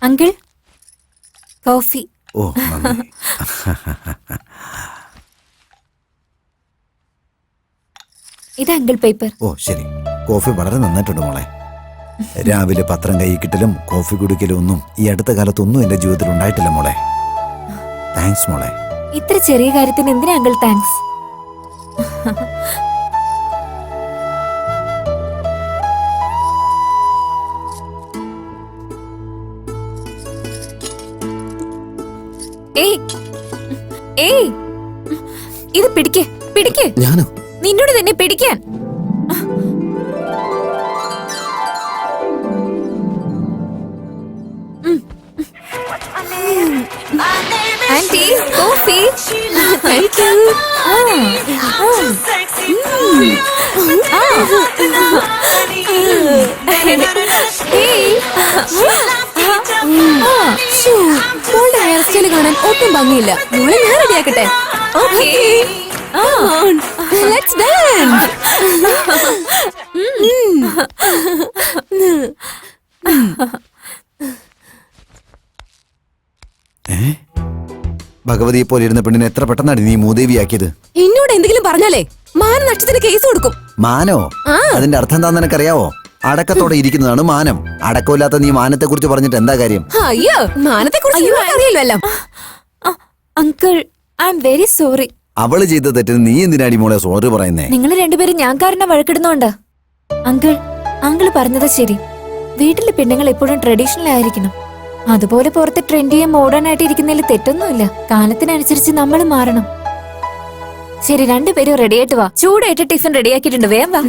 Uncle coffee. ഓ നന്ദി. ഇത് uncle paper. ഓ ശരി. കോഫി വളരെ നന്നായിട്ടുണ്ട് മോളെ. രാവിലെ പത്രം കൈ കിട്ടലും കോഫി കുടിക്കലും ഒന്നും ഈ അടുത്ത കാലത്തൊന്നും എന്റെ ജീവിതത്തിൽ ഉണ്ടായിട്ടില്ല മോളെ. താങ്ക്സ് മോളെ. ഇത്ര ചെറിയ കാര്യത്തിന് എന്തിനാ അങ്കിൾ താങ്ക്സ്? ഏയ് ഏയ് ഇത് പിടിക്ക് പിടിക്ക്. ഞാനോ? നിന്നോട് തന്നെ പിടിക്കാൻ. Anti coffee. ഹെയർ സ്റ്റൈൽ കാണാൻ ഒട്ടും ഭംഗിയില്ല. ഇവളെ ഞാൻ റെഡിയാക്കട്ടെ. Let's dance. ഭഗവതിയെ പോലെ ഇരുന്ന പെണ്ണിനെ എത്ര പെട്ടെന്നാണ് നീ മൂദേവിയാക്കിയത്? എന്നോട് എന്തെങ്കിലും പറഞ്ഞാലേ മാനനഷ്ടത്തിന് കേസ് കൊടുക്കും. മാനോ? അതിന്റെ അർത്ഥം എന്താന്ന് നിനക്കറിയാവോ? അടക്കത്തോടെ ഇരിക്കുന്നതാണ് മാനം. അടക്കമില്ലാത്ത നീ മാനത്തെ കുറിച്ച് പറഞ്ഞിട്ട് എന്താ കാര്യം? അയ്യോ, മാനത്തെ കുറിച്ച് അറിയില്ലല്ലോ. Uncle I am very sorry. അവള് ചെയ്ത തെറ്റിന് നീ എന്തിനാടി മോളെ സോറി പറയുന്നേ? നിങ്ങൾ രണ്ടുപേരും ഞാൻ കാരണം വഴക്കിടുന്നോണ്ട്. അങ്കിൾ പറഞ്ഞത് ശരി. വീട്ടിലെ പെണ്ണുങ്ങൾ എപ്പോഴും ട്രഡീഷണൽ ആയിരിക്കണം. അതുപോലെ പുറത്ത് ട്രെൻഡിയും മോഡേൺ ആയിട്ട് ഇരിക്കുന്നതിൽ തെറ്റൊന്നുമില്ല. കാലത്തിനനുസരിച്ച് നമ്മൾ മാറണം. ശരി, രണ്ടുപേരും റെഡി ആയിട്ട് വാ. ചൂടായിട്ട് ടിഫിൻ റെഡിയാക്കിയിട്ടുണ്ട്, വേഗം വാ.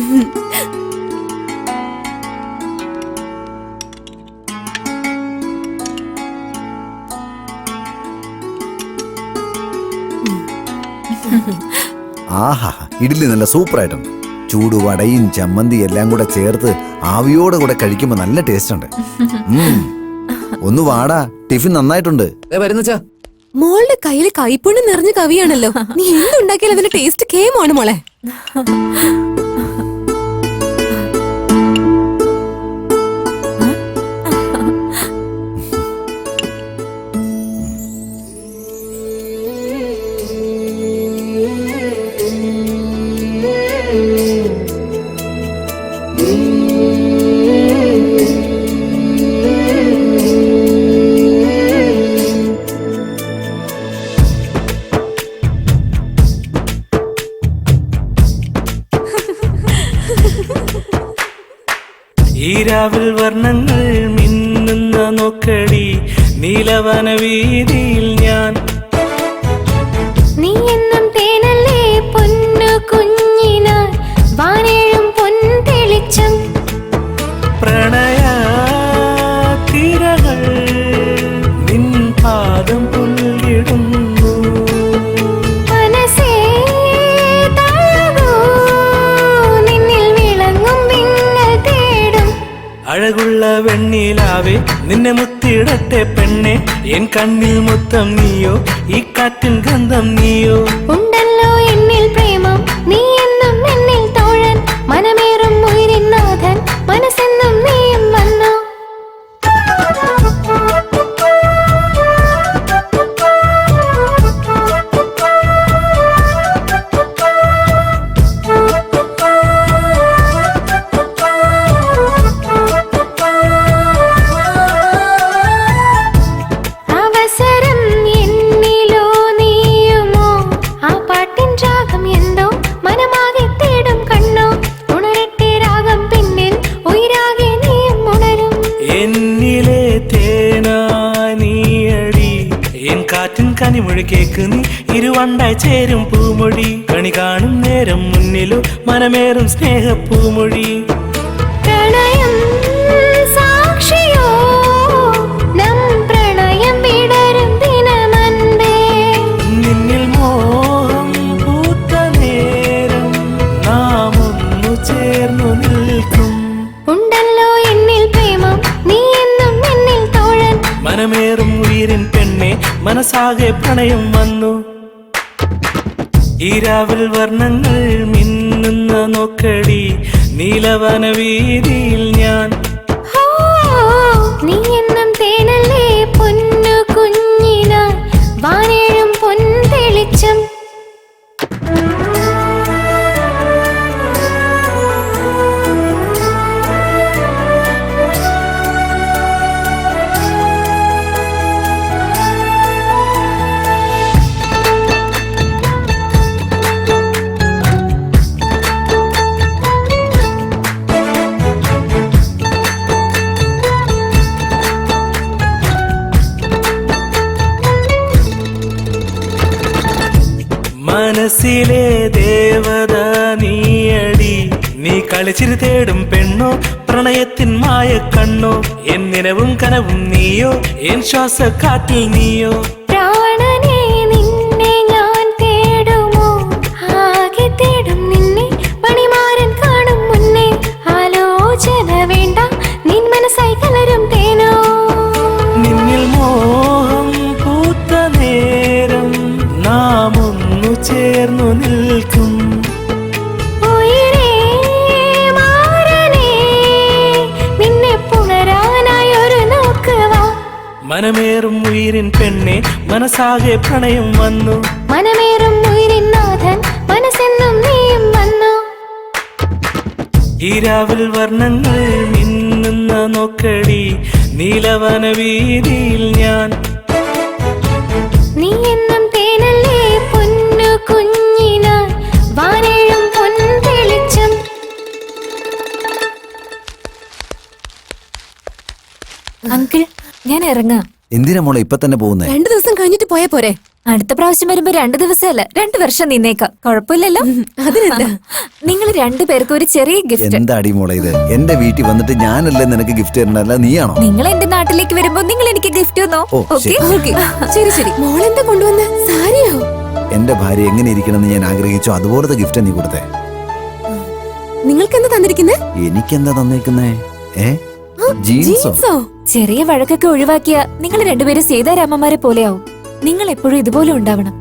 ആഹാ, ഇഡ്ഡലി നല്ല സൂപ്പർ ആയിട്ടുണ്ട്. ചൂടുവടയും ചമ്മന്തി എല്ലാം കൂടെ ചേർത്ത് ആവിയോടെ കൂടെ കഴിക്കുമ്പോ നല്ല ടേസ്റ്റ് ഉണ്ട്. ഒന്ന് വാടാ, ടിഫിൻ നന്നായിട്ടുണ്ട്. മോളുടെ കയ്യിൽ കൈപ്പുണ്ണ് നിറഞ്ഞ കവിയാണല്ലോ. നീ എന്തുണ്ടാക്കിയാലും അതിന്റെ ടേസ്റ്റ് കേമാണ് മോളെ. ഈരാവിൽ വർണ്ണങ്ങൾ മിന്നുന്ന നോക്കടി നീലവന വീതിയിൽ ഞാൻ. നീ എന്നും തേനല്ലേ പൊന്നു കുഞ്ഞിനാൻ വാനേഴും പൊൻതെളിച്ചം. പ്രണയ തിരകൾ നിൻ പാദം പുൽകിടുന്നു. മനസ്സേ തഴുകൂ, നിന്നിൽ വിളങ്ങും വിങ്ങൽ തേടും. അഴകുള്ള വെണ്ണിലാവേ നിന്നെ മുത്തിടട്ടെ പെണ്ണെ. എൻ കണ്ണിൽ മൊത്തം നീയോ, ഈ കാറ്റിൻ ഗന്ധം നീയോ. ഉണ്ടല്ലോ എന്നിൽ പ്രേമം, നീ എന്നും എന്നിൽ തോഴൻ. മനമേറും ഉയിരിൻ നാഥൻ, മനസ്സെന്നും നീയും വന്നു. അവസരം എന്നിലോ നീയുമോ, ആ പാട്ടിൻ രാഗം എന്തോ മനമാകെ തേടും കണ്ണോ. ഉണരട്ടെ രാഗം പിന്നിൽ, ഉയരാകെ നീയും ഉണരും. എന്നിലെ തേനാനിയടി എൻ കാറ്റിൻ കനിമൊഴി കേക്ക് നീ. ഇരുവണ്ടായി ചേരും പൂമൊഴി, കണി കാണും നേരം മുന്നിലോ മനമേറും സ്നേഹപ്പൂമൊഴി. പ്രണയം സാക്ഷിയോ, നം പ്രണയം വിടരും ദിനമൻപേ. നിന്നിൽ മോഹം പൂത്ത നേരം നാം ഒന്നു ചേർന്നു നിൽക്കും. ഉണ്ടല്ലോ എന്നിൽ പ്രേമം, നീ എന്നും എന്നിൽ തോഴൻ. മനമേറും ഉയിരിൻ പെണ്ണെ, മനസ്സാകെ പ്രണയം വന്നു. ഈരാവിൽ വർണ്ണങ്ങൾ മിന്നുന്ന നോക്കടി നീലവന വീതിയിൽ ഞാൻ. നീ എന്നും തേനല്ലേ മനസ്സിലെ ദേവത നീയടി, നീ കളിച്ചിരി തേടും പെണ്ണോ, പ്രണയത്തിൻ മായ കണ്ണോ, എൻ നിലവും കനവും നീയോ, എൻ ശ്വാസക്കാറ്റിൽ നീയോ. പ്രാണനെ നിന്നെ ഞാൻ തേടുമോ, ആകെ തേടും നിന്നെ പണിമാരൻ കാണും മുന്നേ. ആലോചന വേണ്ട, നിൻ മനസ്സായി കലരും തേനോ. നിന്നിൽ മോഹം പൂത്ത നേരം നാം ഒന്നു ചേർന്നു നിൽക്കും. ഉയിരേ മാറനേ, നിന്നെ പുണരാനായി ഒരു നോക്ക് വാ. മനമേറും ഉയിരിൻ പെണ്ണെ, മനസ്സാകെ പ്രണയം വന്നു. മനമേറും ഉയിരിൻ നാഥൻ, മനസ്സെന്നും നീയും വന്നു. ഈരാവിൽ വർണ്ണങ്ങൾ മിന്നുന്ന നോക്കടി, നീലവന വീതിയിൽ ഞാൻ. നീ എന്നും തേനല്ലേ പൊന്നു കുഞ്ഞിനായി, വാനേഴും പൊൻതെളിച്ചം. അങ്കിൾ ഞാൻ ഇറങ്ങാം. എന്തിനാ മോളെ ഇപ്പൊ തന്നെ പോകുന്നേ? 2 ദിവസം കഴിഞ്ഞിട്ട് പോയാ പോരെ? അടുത്ത പ്രാവശ്യം വരുമ്പോ 2 ദിവസമല്ല 2 വർഷം നിന്നേക്കാം. കുഴപ്പമില്ലല്ലോ. അതിനെന്താ? നിങ്ങൾ 2 പേർക്ക് ഒരു ചെറിയ ഗിഫ്റ്റ്. എന്താടി മോളെ ഇത്? എന്റെ വീട്ടിൽ വന്നിട്ട് ഞാനല്ലേ നിനക്ക് ഗിഫ്റ്റ് തരണ്ടല്ല, നീയാണോ? നിങ്ങൾ എന്റെ നാട്ടിലേക്ക് വരുമ്പോ നിങ്ങൾ എനിക്ക് ഗിഫ്റ്റ് തന്നോ? ഓ, ഓക്കെ. ഓക്കെ, ശരി ശരി. മോളെന്താ കൊണ്ടുവന്ന? സാരിയോ? എന്റെ ഭാര്യ എങ്ങനെ ഇരിക്കണമെന്ന് ഞാൻ ആഗ്രഹിച്ചോ അതുപോലത്തെ ഗിഫ്റ്റ് നീ കൊടുത്തേ. നിങ്ങൾക്ക് എന്താ തന്നിരിക്കുന്നേ? എനിക്കെന്താ തന്നേക്കുന്നേ? ജീൻസോ? ജീൻസോ? ചെറിയ വഴക്കൊക്കെ ഒഴിവാക്കിയ നിങ്ങൾ രണ്ടുപേരും സീതാരാമന്മാരെ പോലെയാവും. നിങ്ങൾ എപ്പോഴും ഇതുപോലെ ഉണ്ടാവണം.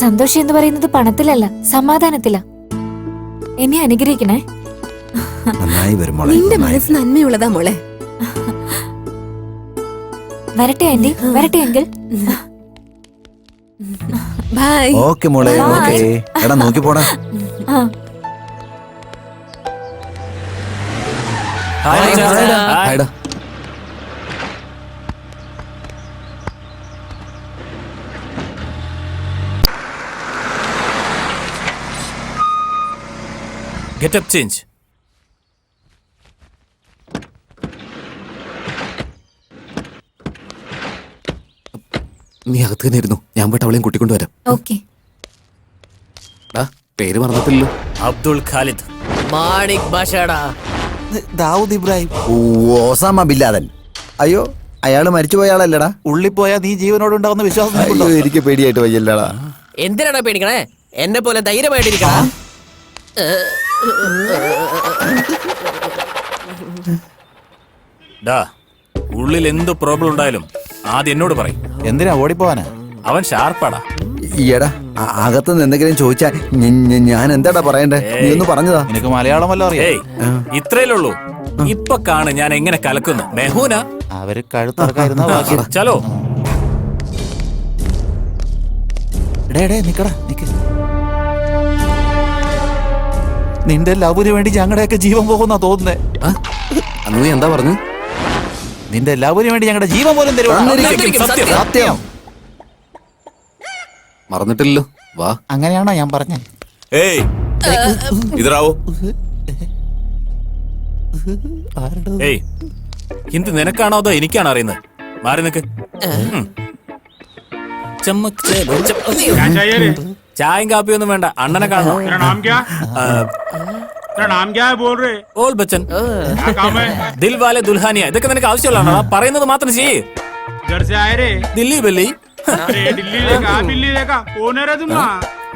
സന്തോഷം എന്ന് പറയുന്നത് പണത്തിലല്ല, സമാധാനത്തിലാ. എന്നെ അനുഗ്രഹിക്കണേ. നന്നായി വരും മോളെ. നിന്റെ മനസ്സ് നന്മയുള്ളതാ മോളെ. വരട്ടെ ആന്റി, വരട്ടെ അങ്കിൾ. ബൈ. ഓക്കെ മോളെ, Bye. ഓക്കെ. എടാ നോക്കി പോടാ. ആ ഹായ്ടാ. Get up change. നീ അകത്ത് തന്നെ ഇരുന്നു, ഞാൻ പോയിട്ട് അവളെയും കൂട്ടിക്കൊണ്ടുവരാം. ഓക്കെ. പേര് മറന്നിട്ടില്ലല്ലോ. Abdul Khalid. മാണിക് ഭാഷടാ. ദാവൂദ് ഇബ്രാഹിം. ഓസാമ ബില്ലാദൻ. അയ്യോ, അയാള് മരിച്ചുപോയ ആളല്ലടാ. ഉള്ളിപ്പോയാ നീ ജീവനോട് ഉണ്ടാവുന്ന വിശ്വാസം അയ്യോ, നിനക്കുണ്ടോ? എനിക്ക് പേടിയായിട്ട് വയ്യല്ലടാ. എന്തിനാടാ പേടിക്കണേ? എന്നെ പോലെ ധൈര്യമായിട്ടിരിക്കണ. ഡാ, ഉള്ളിൽ എന്ത് പ്രോബ്ലം ഉണ്ടായാലും ആദ്യം എന്നോട് പറയും. എന്തിനാ ഓടിപ്പോവാനാ? അവൻ ഷാർപ്പാടാ. ഈയടാ, അകത്തുനിന്ന് എന്തെങ്കിലും ചോദിച്ചാ ഞാൻ എന്താടാ പറയണ്ടേ? നീ ഒന്ന് പറഞ്ഞതാ. നിനക്ക് മലയാളം വല്ലോ അറിയാം? ഏയ്, ഇത്രയല്ലേ ഉള്ളൂ. ഇപ്പൊ കാണ് ഞാൻ എങ്ങനെ കലക്കുന്നു. മെഹൂന അവര് കഴുത്തറക്കായിരുന്ന ബാക്കി. ചലോ. എടേ നിക്കടാ, നിക്ക്. നിന്റെ ലവിന് വേണ്ടി ഞങ്ങളുടെയൊക്കെ ജീവൻ പോകുന്നാ തോന്നുന്നേ. അന്ന് നീ എന്താ പറഞ്ഞു? നിന്റെ ലവിന് വേണ്ടി ഞങ്ങളുടെ ജീവൻ പോലും തരുവാ. തന്നിരിക്കും, സത്യം. സത്യം. മറന്നിട്ടില്ലല്ലോ. വാ. അങ്ങനെയാണോ ഞാൻ പറഞ്ഞേ? ഏയ് ഇതർ आओ. ഏയ്, ഹിന്ദി നിനക്കാണോ അതോ എനിക്കാണോ അറിയുന്നത്? മാറി നിക്ക്. ചമ്മക് ചേലോ, ചായയും കാപ്പിയും ഒന്നും വേണ്ട, അണ്ണനെ കാണണം. ഓൾ ബച്ചൻ, ദിൽ വാലെ ദുൽഹാനിയ, ഇതൊക്കെ നിനക്ക് ആവശ്യമുള്ളതാണോ? പറയുന്നത് മാത്രം ചെയ്യ്. ദില്ലി ബല്ലി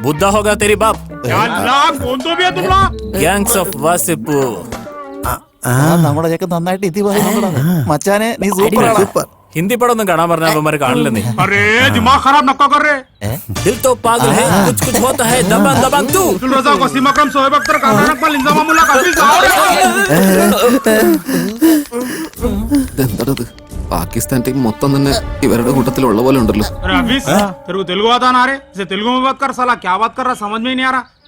ബുദ്ധ ഹോഗാ തെരി ബാപ്. Gangs of Wasseypur. നമ്മുടെ ചെക്കൻ നന്നായിട്ട് ഇതി പറയുന്നുണ്ടോ മച്ചാനെ? നീ സൂപ്പറാണ്. സൂപ്പർ. ഹിന്ദി പടം ഒന്നും കാണാൻ പറഞ്ഞ അവന്മാര് കാണില്ല. നീ ദിൽ തോ പാഗൽ ഹൈ, കുछ कुछ होता है, दबंग दबंग तू. ഇതെന്താണത്? പാകിസ്ഥാൻ ടീം മൊത്തം തന്നെ ഇവരുടെ കൂട്ടത്തിലുള്ള പോലെ ഉണ്ടല്ലോ.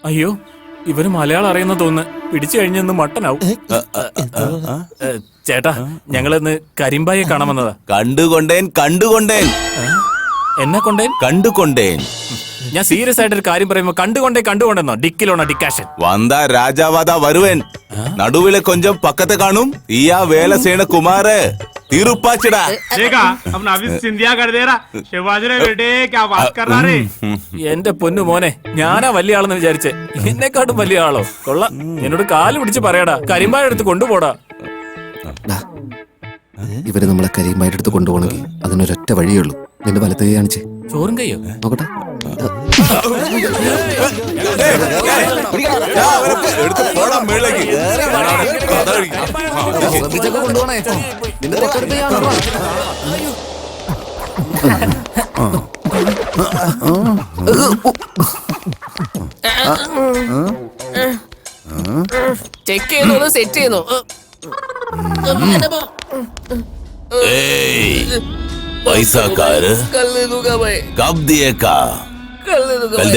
അയ്യോ, ഇവര് മലയാളം അറിയുന്ന തോന്നുന്നു. പിടിച്ചു കഴിഞ്ഞെന്ന് മട്ടനാവും. ചേട്ടാ, ഞങ്ങളിന്ന് കരിമ്പായെ കാണാൻ വന്നതാ. കണ്ടുകൊണ്ടേൻ എന്നെ കൊണ്ടേ കണ്ടുകൊണ്ടേൻ. ഞാൻ സീരിയസ് ആയിട്ടൊരു കാര്യം പറയുമ്പോ കണ്ടുകൊണ്ടെന്നോ? ഡിക്കിലോണോ ഡിക്കാഷൻ? വന്താ രാജാവാദാ വരുവൻ. നടുവിലെ കൊഞ്ചം പക്കത്തെ കാണും. ഈയാ വേല സേന കുമാര്. തിരുപ്പാച്ചിടാ എന്റെ പൊന്നു മോനെ, ഞാനാ വലിയ ആളെന്ന് വിചാരിച്ചേ. എന്നെക്കാട്ടും വലിയ ആളോ? കൊള്ളാം. എന്നോട് കാല് പിടിച്ച് പറയടാ, കരിമ്പായ എടുത്ത് കൊണ്ടുപോടാ. ഇവര് നമ്മളെ കരിയുമായിട്ട് എടുത്ത് കൊണ്ടുപോകണമെങ്കിൽ അതിനൊരൊറ്റ വഴിയേ ഉള്ളൂ. നിന്റെ വലത്തെ കൈ കാണിച്ചേ. ചോറും കയ്യോ? നോക്കട്ടെ. എടുത്ത് പോടാ മേളേക്ക്. ശ്രദ്ധിച്ചൊക്കെ കൊണ്ടുപോണേ. നിന്റെ തൊട്ടടുത്ത് ഞാനുണ്ടോ? ചെക്ക് ചെയ്യുന്നു, സെറ്റ് ചെയ്യുന്നു. पैसा कर कल दे दूंगा भाई, कब दिए का कल दे दूंगा भाई.